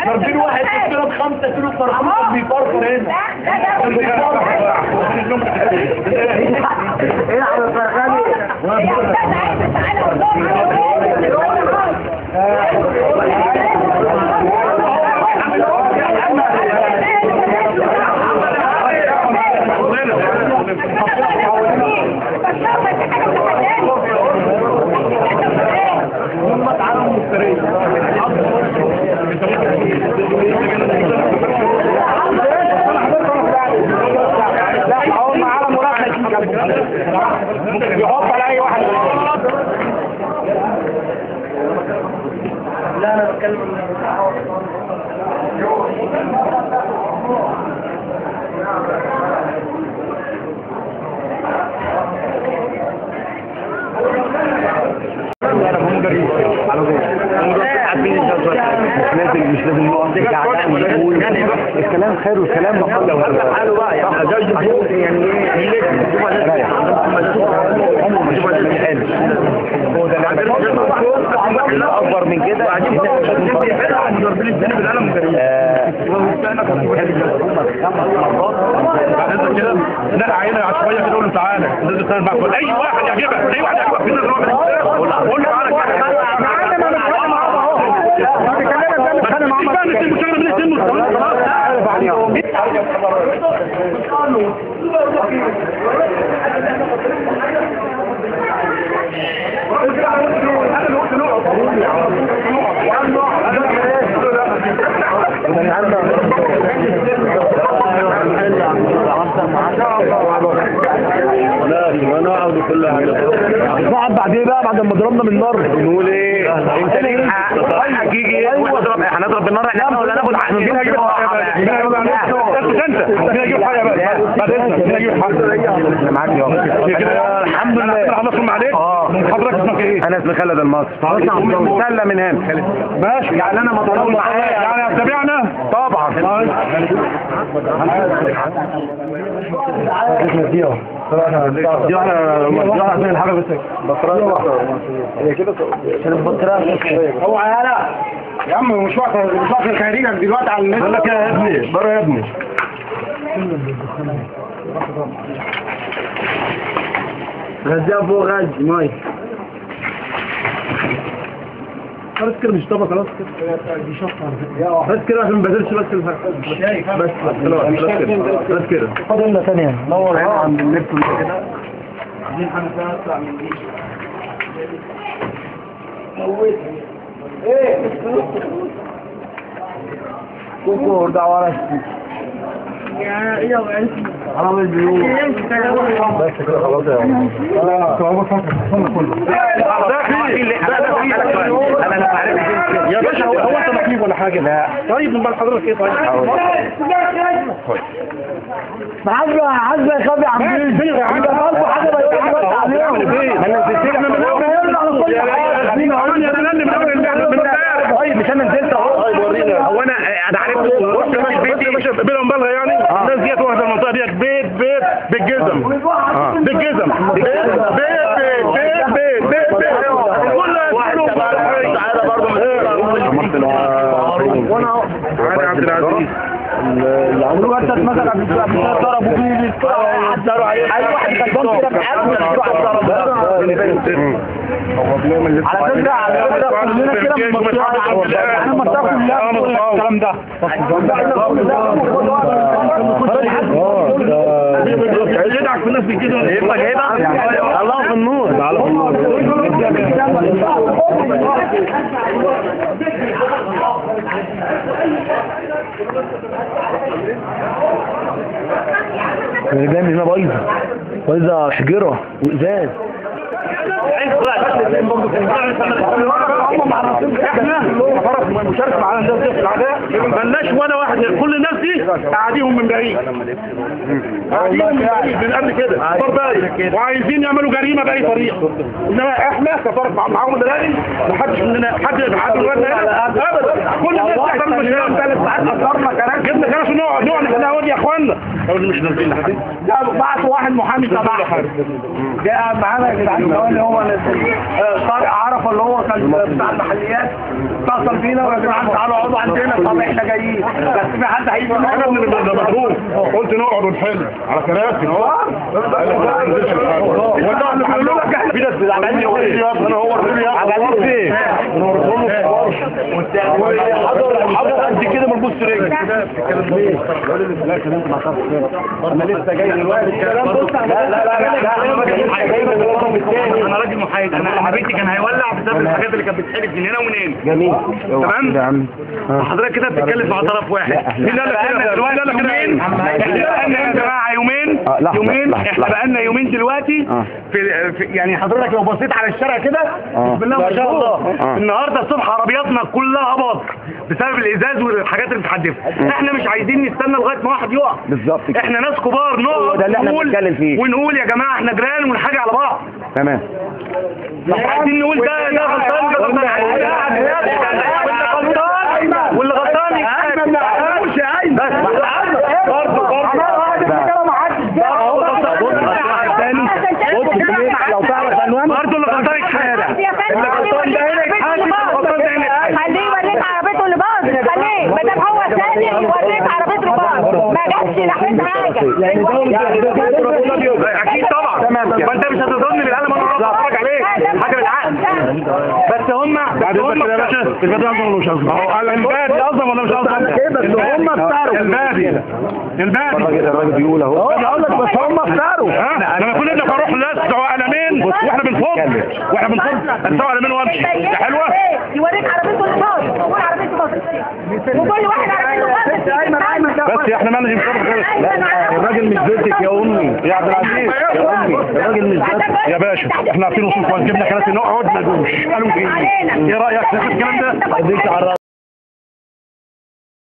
ضاربين واحد كيلو ب5 كيلو فرخه بيفرفر هنا. ايه يا عم الفرخاني؟ لا هو معاه مراقب ممكن يحط على اي واحد. لا انا بتكلم مش لازم نقف الكلام خير والكلام مقبول حاله بقى يعني هو ده اللي اكبر من كده لا عينه عشوائيه كده قول له تعالى لازم تعمل معاك اي واحد يعجبك اي واحد يعجبك في الناس قول له تعالى نقعد بعد ايه بقى بعد ما ضربنا من النار نقول ايه انت ليه حقيقي هنضرب بالنار احنا ولا ناخد حق مين هيجيب حاجه مين هيجيب حاجه بقى بعد اذنك مين هيجيب حاجه معاك يا الحمد لله خلصنا عليك حضرتك اسمك ايه انا اسمي خالد المصري سلم من هنا ماشي يعني انا مطلوب معايا يعني هتتابعنا طبعا دي احنا عشان الحاجه بس بطاريه هي كده عشان البطاريه هو يا عم مش وقت خارجك دلوقتي على النت. بقول لك يا ابني بره يا ابني غزال فوق غاز ماي خلاص كده مش طبق خلاص كده دي شطه بس كده عشان ما بذلش بس بس خلاص كده فاضل لنا ثانيه نور عند النت كده عايزين حاجه ثانيه تطلع من دي ايه كوكو ده ورا يا ايه حرام البيوت بس كده خلاص يا لا صعوبة فاكر كله انا لا عارف يا باشا هو انت مكليف ولا حاجه لا طيب امال حضرتك ايه طيب عزبه يخبي عاملين فين عندك برضه حاجه بيقول لك عليهم انا نزلت احنا من اول طيب مش انا نزلت اهو هو انا عرفت رحت ماشي بيتي بلا مبالغه يعني الناس ديت واخده المنطقه ديت بيت بالجزم بالجزم بيت تعالى برضه وانا عبد العزيز اللي عملوه انت مثلا عبد العزيز ضربوا بيه عدلوا عليه اي واحد غلطان كده بحاله يروح يضرب على فكره كلنا كده من المنطقه كلها الكلام ده يدعك في الناس كده يبقى كده الله في النور الله في النور اللي جاي من هنا بايظه حجره وازاز احنا مشارك معانا الناس دي في الاعداء بلاش ولا واحد كل الناس دي قاعدين من بعيد قاعدين من بعيد من قبل كده وعايزين يعملوا جريمه باي طريقه انما احنا كطرف معاهم دلوقتي ما حدش مننا حد ابدا كل الناس تحت المشكله 3 ساعات اثرنا كلام جبنا كراسي نقعد احنا يا اخوان استنى لو مش نازلين لحد بعتوا واحد محامي تبعها جاء معانا يا جدعان اللي هو طارق عرفه اللي هو كان بتاع المحليات اتصل بينا ويا جدعان تعالوا اقعدوا عندنا. طب احنا جايين بس في حد هيجي انا من المضروب قلت نقعد ونحل على كراسي في ناس زعلانين انا هو عملت ايه؟ حضر قد كده من بص رجلي انا لسه جاي دلوقتي انا راجل محايد. انا بيتي كان هيولع بسبب الحاجات اللي كانت بتتحرق من هنا ومن هنا. جميل تمام. حضرتك كده بتتكلم مع طرف واحد. مين قال لك كده دلوقتي؟ يومين احنا يا جماعه يومين احنا بقالنا يومين دلوقتي في يعني حضرتك لو بصيت على الشارع كده بسم الله ما شاء الله النهارده الصبح عربياتنا كلها باظت بسبب الازاز والحاجات اللي بتحدفها. احنا مش عايزين نستنى لغايه ما واحد يقع. بالظبط. احنا ناس كبار نقعد ونقول يا جماعه احنا جيران ونحاجي على بعض. تمام. مش عايزين نقول ده غلطان ده غلطان واللي غلطان بس برضه لو تعرف عنوان برضه اللي غلطان الشارع اللي غلطان ده هنا يتحاسب الغلطان ده هنا خليه يوريك عربيته اللي باظت. خليه ما دام هو سالم يوريك عربيته اللي باظت ما جاتش لحد حاجه. اكيد طبعا. ما انت مش هتظن بالقلم انا هتفرج عليك حاجه بالعقل. بس هم يا باشا البادي اصلا ولا مش اصلا؟ البادي اصلا ولا مش اصلا؟ بس هم اختاروا البادي الراجل بيقول اهو. انا اقول لك بس هم اختاروا. لما كنا نبقى نروح نسعوا قلمين واحنا بنفض نسعوا قلمين وامشي ده حلوه. يوريك عربيته اللي باظت وكل عربيته باظت وكل واحد عربيته باظت. بس احنا ما نجي نصرف خالص. الراجل مش بنتك يا امي يا عبد العزيز يا امي. الراجل مش بنتك يا باشا احنا عارفين وصول كويس. جبنا كراسي نقعد ما ندوش قالوا ايه رايك في الكلام ده؟